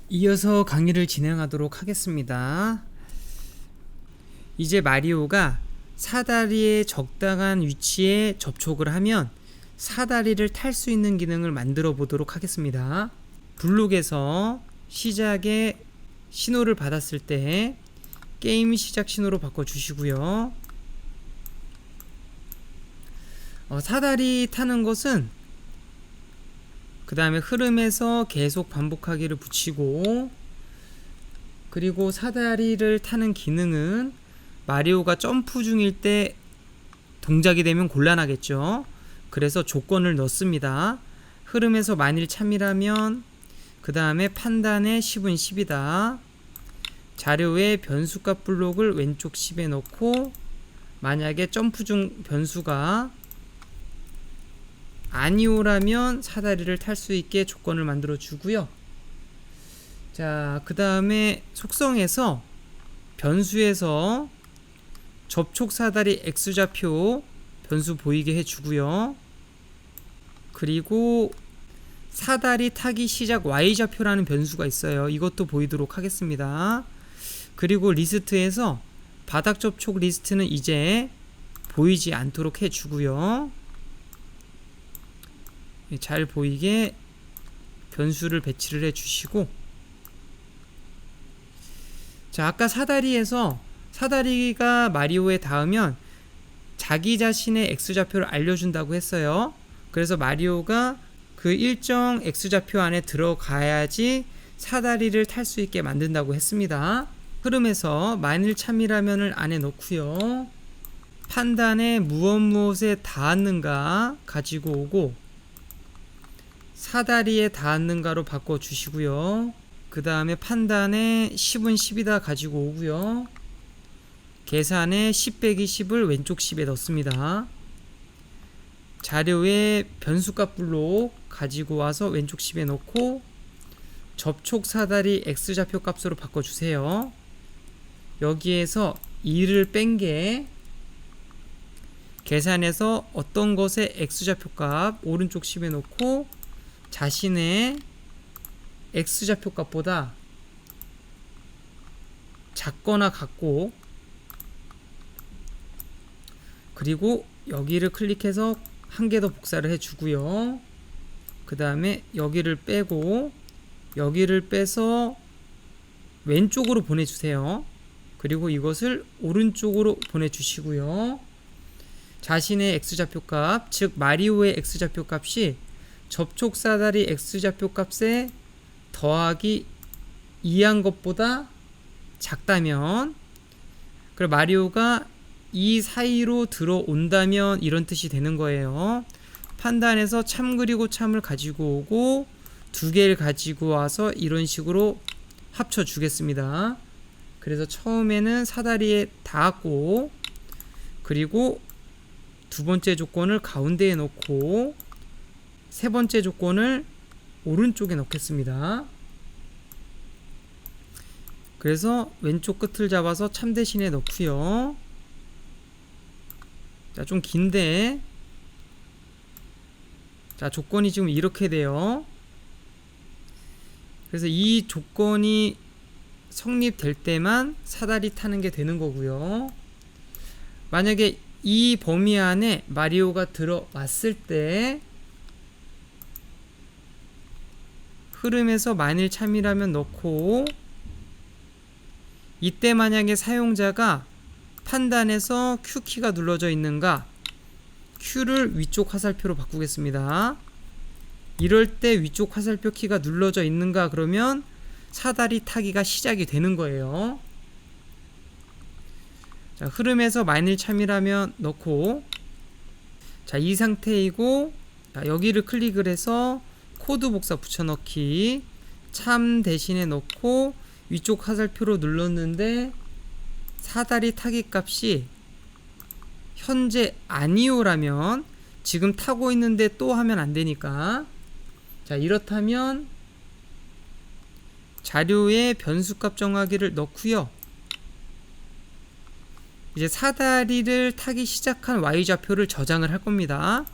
이어서 강의를 진행하도록 하겠습니다. 이제 마리오가 사다리의 적당한 위치에 접촉을 하면 사다리를 탈 수 있는 기능을 만들어 보도록 하겠습니다. 블록에서 시작에 신호를 받았을 때 게임 시작 신호로 바꿔주시고요. 사다리 타는 것은 그 다음에 흐름에서 계속 반복하기를 붙이고, 그리고 사다리를 타는 기능은 마리오가 점프 중일 때 동작이 되면 곤란하겠죠. 그래서 조건을 넣습니다. 흐름에서 만일 참이라면, 그 다음에 판단에 10은 10이다. 자료에 변수값 블록을 왼쪽 10에 넣고, 만약에 점프 중 변수가 아니오라면 사다리를 탈 수 있게 조건을 만들어 주고요. 자, 그 다음에 속성에서 변수에서 접촉 사다리 X좌표 변수 보이게 해주고요. 그리고 사다리 타기 시작 Y좌표라는 변수가 있어요. 이것도 보이도록 하겠습니다. 그리고 리스트에서 바닥 접촉 리스트는 이제 보이지 않도록 해주고요. 잘 보이게 변수를 배치를 해주시고, 자, 아까 사다리에서 사다리가 마리오에 닿으면 자기 자신의 X좌표를 알려준다고 했어요. 그래서 마리오가 그 일정 X좌표 안에 들어가야지 사다리를 탈 수 있게 만든다고 했습니다. 흐름에서 만일 참이라면을 안에 넣고요. 판단에 무엇에 닿았는가 가지고 오고, 사다리에 닿았는가로 바꿔주시고요. 그 다음에 판단에 10은 10이다 가지고 오고요. 계산에 10 빼기 10을 왼쪽 10에 넣습니다. 자료에 변수값 블록 가지고 와서 왼쪽 10에 넣고, 접촉 사다리 X좌표 값으로 바꿔주세요. 여기에서 2를 뺀 게 계산해서 어떤 것의 X좌표 값 오른쪽 10에 넣고, 자신의 X좌표 값보다 작거나 같고, 그리고 여기를 클릭해서 한 개 더 복사를 해주고요. 그 다음에 여기를 빼고 여기를 빼서 왼쪽으로 보내주세요. 그리고 이것을 오른쪽으로 보내주시고요. 자신의 X좌표 값, 즉 마리오의 X좌표 값이 접촉 사다리 X좌표 값에 더하기 2한 것보다 작다면, 그리고 마리오가 이 사이로 들어온다면 이런 뜻이 되는 거예요. 판단에서 참 그리고 참을 가지고 오고 두 개를 가지고 와서 이런 식으로 합쳐 주겠습니다. 그래서 처음에는 사다리에 닿았고, 그리고 두 번째 조건을 가운데에 놓고 세 번째 조건을 오른쪽에 넣겠습니다. 그래서 왼쪽 끝을 잡아서 참 대신에 넣고요. 자, 좀 긴데, 자, 조건이 지금 이렇게 돼요. 그래서 이 조건이 성립될 때만 사다리 타는 게 되는 거고요. 만약에 이 범위 안에 마리오가 들어왔을 때 흐름에서 만일 참이라면 넣고, 이때 만약에 사용자가 판단에서 Q키가 눌러져 있는가, Q를 위쪽 화살표로 바꾸겠습니다. 이럴 때 위쪽 화살표 키가 눌러져 있는가 그러면 사다리 타기가 시작이 되는 거예요. 자, 흐름에서 만일 참이라면 넣고, 자, 이 상태이고, 자, 여기를 클릭을 해서 코드 복사 붙여넣기, 참 대신에 넣고 위쪽 화살표로 눌렀는데 사다리 타기 값이 현재 아니오라면, 지금 타고 있는데 또 하면 안 되니까, 자, 이렇다면 자료에 변수값 정하기를 넣고요. 이제 사다리를 타기 시작한 Y좌표를 저장을 할 겁니다.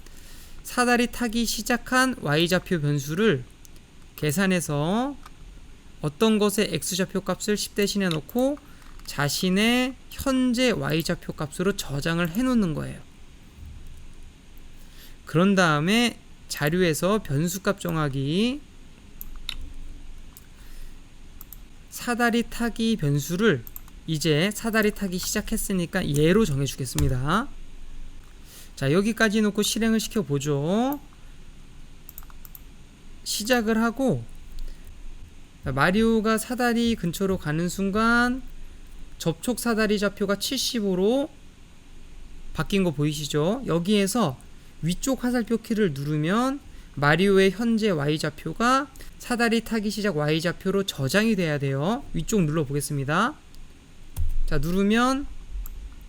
사다리 타기 시작한 Y좌표 변수를 계산해서 어떤 것의 x좌표 값을 10 대신해 놓고 자신의 현재 y좌표 값으로 저장을 해 놓는 거예요. 그런 다음에 자료에서 변수값 정하기, 사다리 타기 변수를 이제 사다리 타기 시작했으니까 얘로 정해주겠습니다. 자, 여기까지 놓고 실행을 시켜보죠. 시작을 하고 마리오가 사다리 근처로 가는 순간 접촉 사다리 좌표가 75로 바뀐 거 보이시죠? 여기에서 위쪽 화살표 키를 누르면 마리오의 현재 y좌표가 사다리 타기 시작 y좌표로 저장이 돼야 돼요. 위쪽 눌러 보겠습니다. 자, 누르면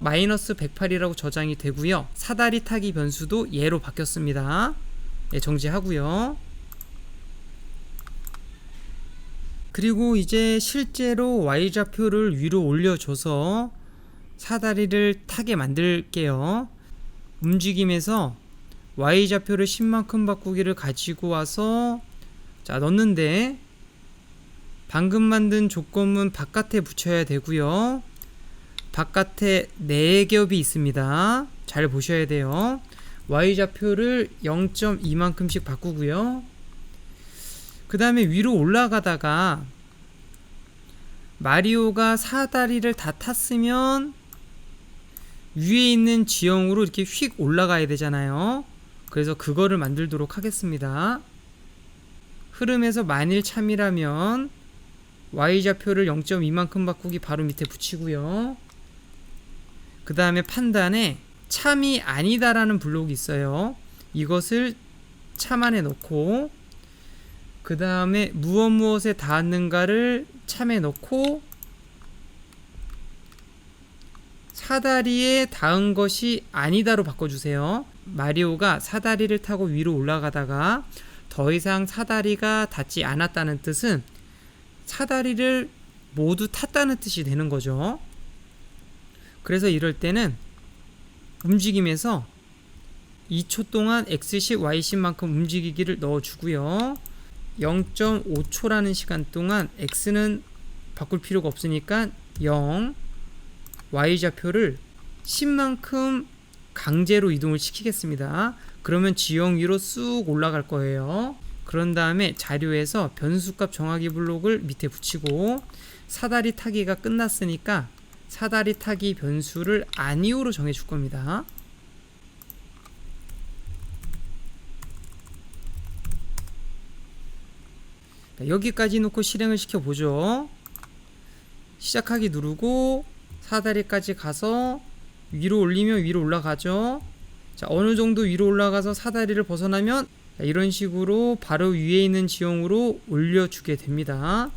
마이너스 108이라고 저장이 되고요. 사다리 타기 변수도 얘로 바뀌었습니다. 예, 정지하고요. 그리고 이제 실제로 y좌표를 위로 올려줘서 사다리를 타게 만들게요. 움직임에서 y좌표를 10만큼 바꾸기를 가지고 와서 자, 넣는데 방금 만든 조건문 바깥에 붙여야 되고요. 바깥에 4겹이 있습니다. 잘 보셔야 돼요. y좌표를 0.2만큼씩 바꾸고요. 그 다음에 위로 올라가다가 마리오가 사다리를 다 탔으면 위에 있는 지형으로 이렇게 휙 올라가야 되잖아요. 그래서 그거를 만들도록 하겠습니다. 흐름에서 만일 참이라면 y좌표를 0.2만큼 바꾸기 바로 밑에 붙이고요. 그 다음에 판단에 참이 아니다라는 블록이 있어요. 이것을 참 안에 넣고 그 다음에 무엇에 닿았는가를 참에 넣고 사다리에 닿은 것이 아니다로 바꿔주세요. 마리오가 사다리를 타고 위로 올라가다가 더 이상 사다리가 닿지 않았다는 뜻은 사다리를 모두 탔다는 뜻이 되는 거죠. 그래서 이럴 때는 움직임에서 2초 동안 X식, Y식만큼 움직이기를 넣어주고요. 0.5초라는 시간 동안 X는 바꿀 필요가 없으니까 0, Y좌표를 10만큼 강제로 이동을 시키겠습니다. 그러면 지형 위로 쑥 올라갈 거예요. 그런 다음에 자료에서 변수값 정하기 블록을 밑에 붙이고 사다리 타기가 끝났으니까 사다리 타기 변수를 아니오로 정해 줄 겁니다. 여기까지 놓고 실행을 시켜 보죠. 시작하기 누르고 사다리까지 가서 위로 올리면 위로 올라가죠. 자, 어느 정도 위로 올라가서 사다리를 벗어나면 이런 식으로 바로 위에 있는 지형으로 올려주게 됩니다.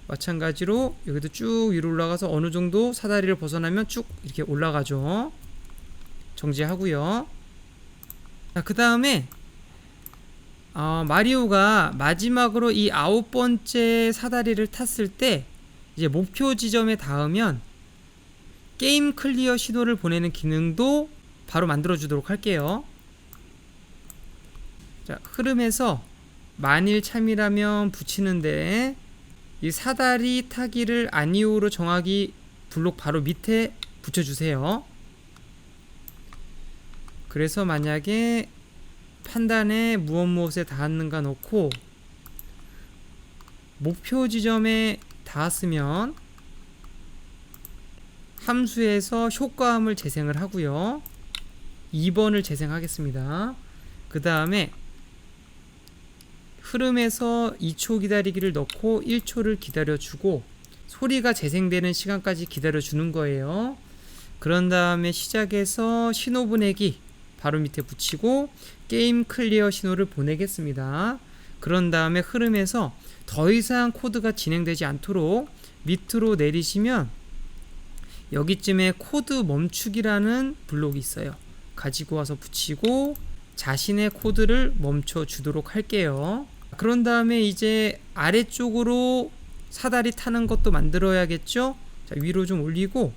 마찬가지로 여기도 쭉 위로 올라가서 어느 정도 사다리를 벗어나면 쭉 이렇게 올라가죠. 정지하고요. 자, 그 다음에 마리오가 마지막으로 이 9번째 사다리를 탔을 때 이제 목표 지점에 닿으면 게임 클리어 신호를 보내는 기능도 바로 만들어 주도록 할게요. 자, 흐름에서 만일 참이라면 붙이는데 이 사다리 타기를 아니오로 정하기 블록 바로 밑에 붙여주세요. 그래서 만약에 판단에 무엇에 닿았는가 넣고 목표 지점에 닿았으면 함수에서 효과음을 재생을 하고요. 2번을 재생하겠습니다. 그 다음에 흐름에서 2초 기다리기를 넣고 1초를 기다려주고 소리가 재생되는 시간까지 기다려주는 거예요. 그런 다음에 시작해서 신호 보내기 바로 밑에 붙이고 게임 클리어 신호를 보내겠습니다. 그런 다음에 흐름에서 더 이상 코드가 진행되지 않도록 밑으로 내리시면 여기쯤에 코드 멈추기라는 블록이 있어요. 가지고 와서 붙이고 자신의 코드를 멈춰 주도록 할게요. 그런 다음에 이제 아래쪽으로 사다리 타는 것도 만들어야겠죠. 자, 위로 좀 올리고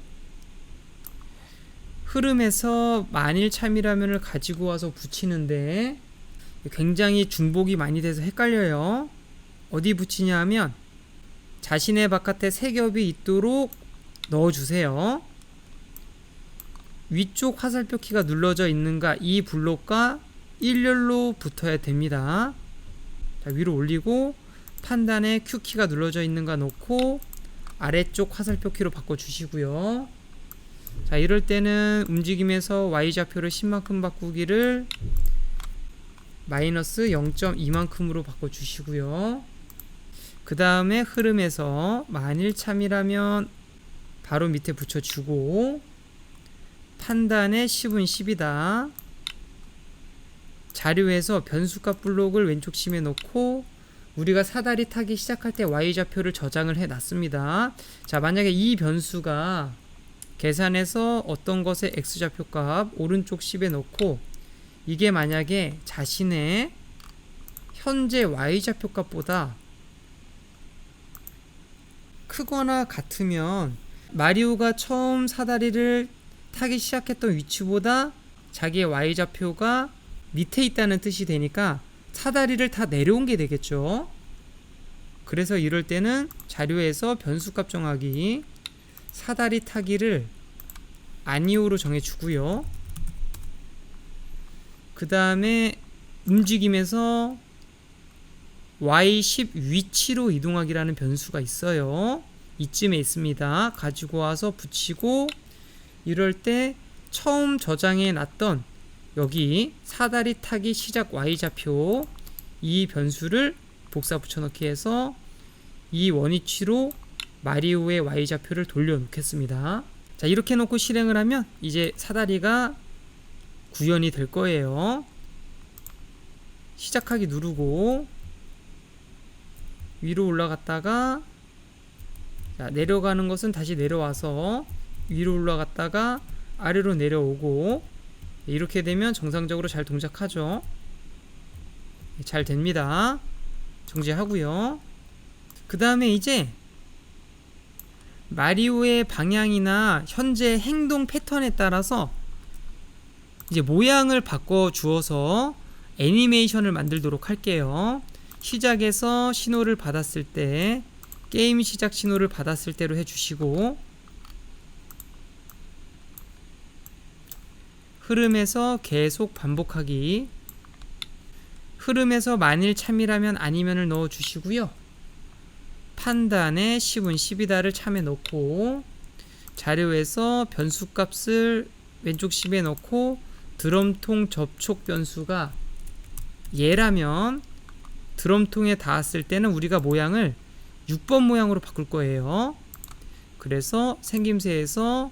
흐름에서 만일 참이라면을 가지고 와서 붙이는데 굉장히 중복이 많이 돼서 헷갈려요. 어디 붙이냐 하면 자신의 바깥에 세 겹이 있도록 넣어주세요. 위쪽 화살표 키가 눌러져 있는가 이 블록과 일렬로 붙어야 됩니다. 자, 위로 올리고 판단에 Q키가 눌러져 있는가 놓고 아래쪽 화살표 키로 바꿔주시고요. 자, 이럴 때는 움직임에서 Y좌표를 10만큼 바꾸기를 마이너스 0.2만큼으로 바꿔주시고요. 그 다음에 흐름에서 만일 참이라면 바로 밑에 붙여주고 판단에 10은 10이다. 자료에서 변수값 블록을 왼쪽 심에 놓고 우리가 사다리 타기 시작할 때 Y좌표를 저장을 해 놨습니다. 자, 만약에 이 변수가 계산해서 어떤 것의 X좌표 값 오른쪽 10에 놓고 이게 만약에 자신의 현재 Y좌표 값보다 크거나 같으면 마리오가 처음 사다리를 타기 시작했던 위치보다 자기의 Y좌표가 밑에 있다는 뜻이 되니까 사다리를 다 내려온 게 되겠죠. 그래서 이럴 때는 자료에서 변수값 정하기 사다리 타기를 아니오로 정해주고요. 그 다음에 움직임에서 Y10 위치로 이동하기라는 변수가 있어요. 이쯤에 있습니다. 가지고 와서 붙이고 이럴 때 처음 저장해 놨던 여기 사다리 타기 시작 Y좌표 이 변수를 복사 붙여넣기 해서 이 원위치로 마리오의 Y좌표를 돌려놓겠습니다. 자, 이렇게 놓고 실행을 하면 이제 사다리가 구현이 될 거예요. 시작하기 누르고 위로 올라갔다가 자, 내려가는 것은 다시 내려와서 위로 올라갔다가 아래로 내려오고 이렇게 되면 정상적으로 잘 동작하죠. 잘 됩니다. 정지하고요. 그 다음에 이제 마리오의 방향이나 현재 행동 패턴에 따라서 이제 모양을 바꿔 주어서 애니메이션을 만들도록 할게요. 시작에서 신호를 받았을 때 게임 시작 신호를 받았을 때로 해주시고 흐름에서 계속 반복하기 흐름에서 만일 참이라면 아니면을 넣어 주시고요. 판단에 10은 10이다를 참에 넣고 자료에서 변수값을 왼쪽 10에 넣고 드럼통 접촉 변수가 얘라면 드럼통에 닿았을 때는 우리가 모양을 6번 모양으로 바꿀 거예요. 그래서 생김새에서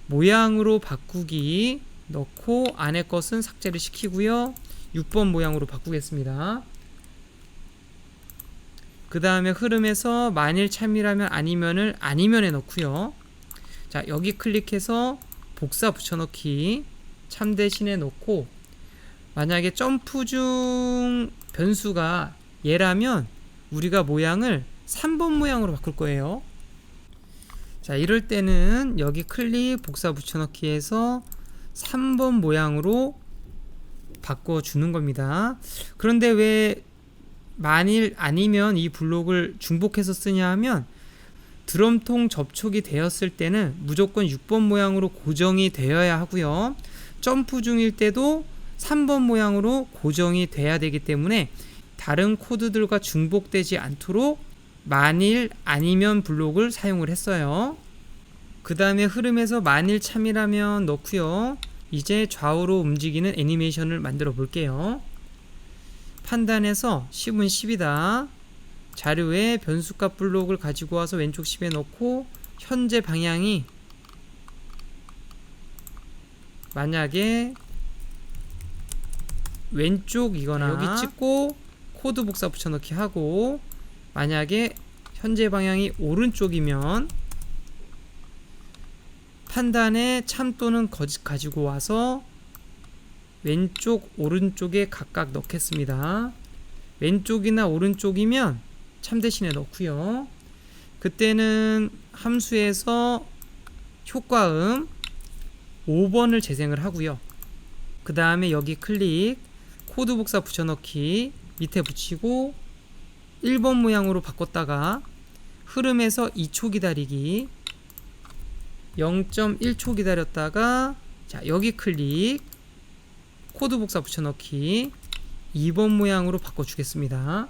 모양으로 바꾸기 넣고 안에 것은 삭제를 시키고요. 6번 모양으로 바꾸겠습니다. 그 다음에 흐름에서 만일 참이라면 아니면을 아니면에 넣고요. 자, 여기 클릭해서 복사 붙여넣기 참 대신에 넣고 만약에 점프 중 변수가 얘라면 우리가 모양을 3번 모양으로 바꿀 거예요. 자, 이럴 때는 여기 클릭 복사 붙여넣기 해서 3번 모양으로 바꿔주는 겁니다. 그런데 왜 만일 아니면 이 블록을 중복해서 쓰냐 하면 드럼통 접촉이 되었을 때는 무조건 6번 모양으로 고정이 되어야 하고요. 점프 중일 때도 3번 모양으로 고정이 돼야 되기 때문에 다른 코드들과 중복되지 않도록 만일 아니면 블록을 사용을 했어요. 그 다음에 흐름에서 만일 참이라면 넣고요. 이제 좌우로 움직이는 애니메이션을 만들어 볼게요. 판단에서 10은 10이다. 자료에 변수값 블록을 가지고 와서 왼쪽 10에 넣고 현재 방향이 만약에 왼쪽이거나 여기 찍고 코드 복사 붙여넣기 하고 만약에 현재 방향이 오른쪽이면 판단에 참 또는 거짓 가지고 와서 왼쪽 오른쪽에 각각 넣겠습니다. 왼쪽이나 오른쪽이면 참 대신에 넣고요. 그때는 함수에서 효과음 5번을 재생을 하고요. 그 다음에 여기 클릭 코드 복사 붙여넣기 밑에 붙이고 1번 모양으로 바꿨다가 흐름에서 2초 기다리기, 0.1초 기다렸다가 자 여기 클릭, 코드 복사 붙여넣기 2번 모양으로 바꿔주겠습니다.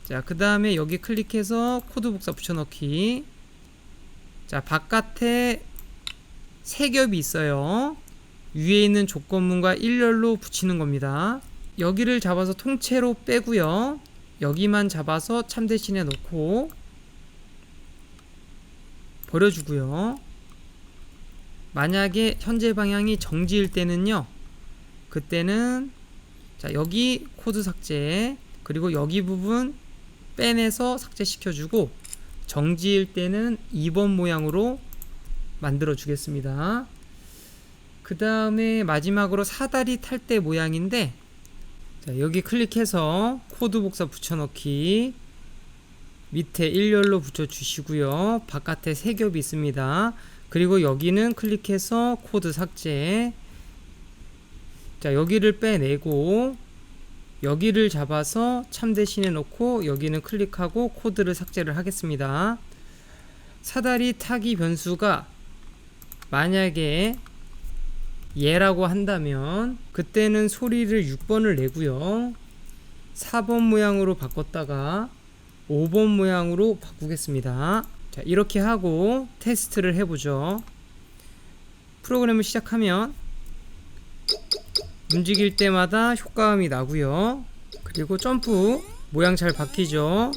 자 그 다음에 여기 클릭해서 코드 복사 붙여넣기. 자 바깥에 세 겹이 있어요. 위에 있는 조건문과 일렬로 붙이는 겁니다. 여기를 잡아서 통째로 빼고요, 여기만 잡아서 참 대신에 놓고 버려주고요. 만약에 현재 방향이 정지일 때는요, 그때는 자 여기 코드 삭제, 그리고 여기 부분 빼내서 삭제시켜주고, 정지일 때는 2번 모양으로 만들어 주겠습니다. 그 다음에 마지막으로 사다리 탈 때 모양인데, 자 여기 클릭해서 코드 복사 붙여넣기, 밑에 일렬로 붙여주시고요. 바깥에 세 겹이 있습니다. 그리고 여기는 클릭해서 코드 삭제. 자 여기를 빼내고 여기를 잡아서 참 대신에 놓고 여기는 클릭하고 코드를 삭제를 하겠습니다. 사다리 타기 변수가 만약에 얘라고 한다면 그때는 소리를 6번을 내고요, 4번 모양으로 바꿨다가 5번 모양으로 바꾸겠습니다. 자 이렇게 하고 테스트를 해보죠. 프로그램을 시작하면 움직일 때마다 효과음이 나고요, 그리고 점프 모양 잘 바뀌죠.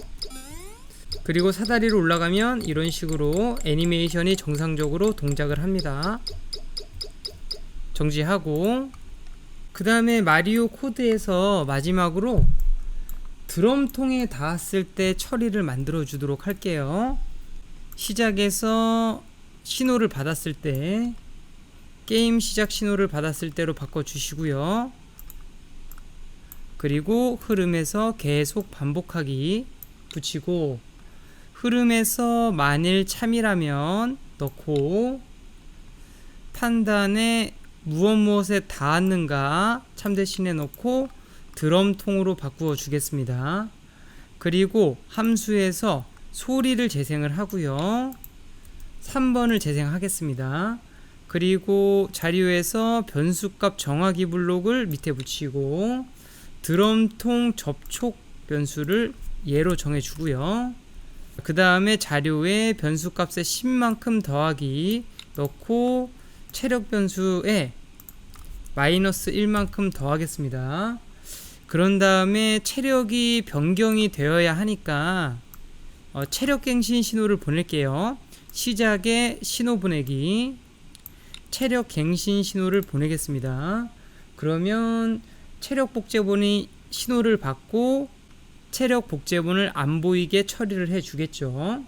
그리고 사다리로 올라가면 이런 식으로 애니메이션이 정상적으로 동작을 합니다. 정지하고, 그 다음에 마리오 코드에서 마지막으로 드럼통에 닿았을 때 처리를 만들어 주도록 할게요. 시작에서 신호를 받았을 때, 게임 시작 신호를 받았을 때로 바꿔 주시고요. 그리고 흐름에서 계속 반복하기 붙이고, 흐름에서 만일 참이라면 넣고, 판단에 무엇에 닿았는가 참 대신에 넣고 드럼통으로 바꾸어 주겠습니다. 그리고 함수에서 소리를 재생을 하고요, 3번을 재생하겠습니다. 그리고 자료에서 변수값 정하기 블록을 밑에 붙이고 드럼통 접촉 변수를 얘로 정해 주고요. 그 다음에 자료에 변수값에 10만큼 더하기 넣고 체력 변수에 마이너스 1만큼 더하겠습니다. 그런 다음에 체력이 변경이 되어야 하니까 체력 갱신 신호를 보낼게요. 시작에 신호 보내기, 체력 갱신 신호를 보내겠습니다. 그러면 체력 복제본이 신호를 받고 체력 복제본을 안 보이게 처리를 해 주겠죠.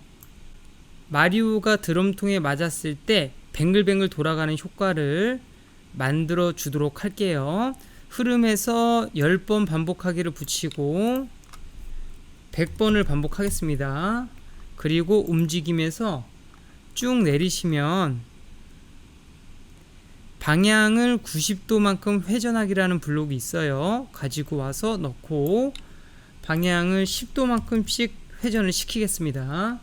마리오가 드럼통에 맞았을 때 뱅글뱅글 돌아가는 효과를 만들어 주도록 할게요. 흐름에서 10번 반복하기를 붙이고 100번을 반복하겠습니다. 그리고 움직임에서 쭉 내리시면 방향을 90도만큼 회전하기라는 블록이 있어요. 가지고 와서 넣고 방향을 10도만큼씩 회전을 시키겠습니다.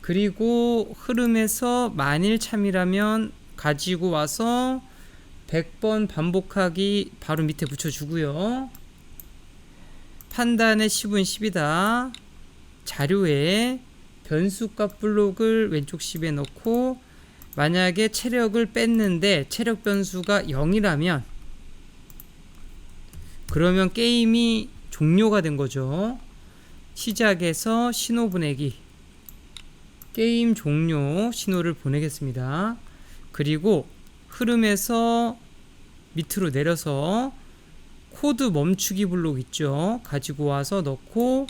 그리고 흐름에서 만일 참이라면 가지고 와서 100번 반복하기 바로 밑에 붙여주고요. 판단의 10은 10이다. 자료에 변수값 블록을 왼쪽 10에 넣고, 만약에 체력을 뺐는데 체력 변수가 0이라면 그러면 게임이 종료가 된 거죠. 시작에서 신호 보내기, 게임 종료 신호를 보내겠습니다. 그리고 흐름에서 밑으로 내려서 코드 멈추기 블록 있죠, 가지고 와서 넣고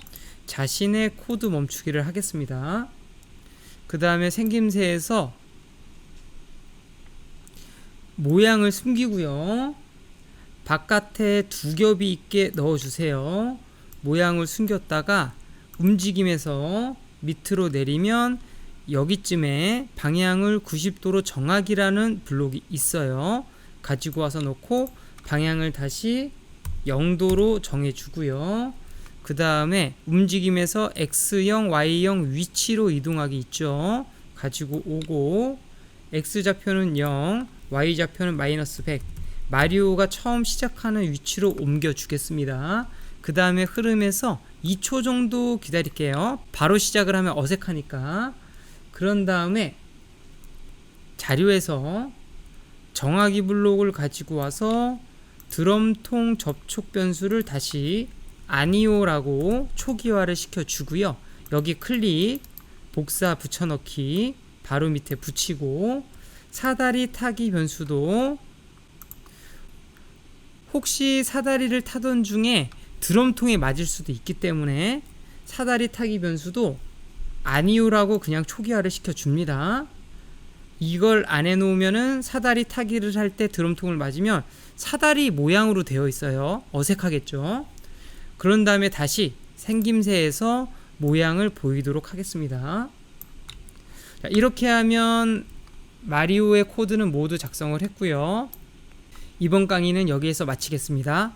자신의 코드 멈추기를 하겠습니다. 그 다음에 생김새에서 모양을 숨기고요, 바깥에 두 겹이 있게 넣어주세요. 모양을 숨겼다가 움직임에서 밑으로 내리면 여기쯤에 방향을 90도로 정하기라는 블록이 있어요. 가지고 와서 놓고 방향을 다시 0도로 정해주고요. 그 다음에 움직임에서 X형, Y형 위치로 이동하기 있죠. 가지고 오고 X좌표는 0, Y좌표는 마이너스 100. 마리오가 처음 시작하는 위치로 옮겨 주겠습니다. 그 다음에 흐름에서 2초 정도 기다릴게요. 바로 시작을 하면 어색하니까. 그런 다음에 자료에서 정하기 블록을 가지고 와서 드럼통 접촉 변수를 다시 아니오라고 초기화를 시켜주고요. 여기 클릭, 복사 붙여넣기 바로 밑에 붙이고 사다리 타기 변수도 혹시 사다리를 타던 중에 드럼통에 맞을 수도 있기 때문에 사다리 타기 변수도 아니오라고 그냥 초기화를 시켜줍니다. 이걸 안 해놓으면은 사다리 타기를 할 때 드럼통을 맞으면 사다리 모양으로 되어 있어요. 어색하겠죠. 그런 다음에 다시 생김새에서 모양을 보이도록 하겠습니다. 자, 이렇게 하면 마리오의 코드는 모두 작성을 했고요. 이번 강의는 여기에서 마치겠습니다.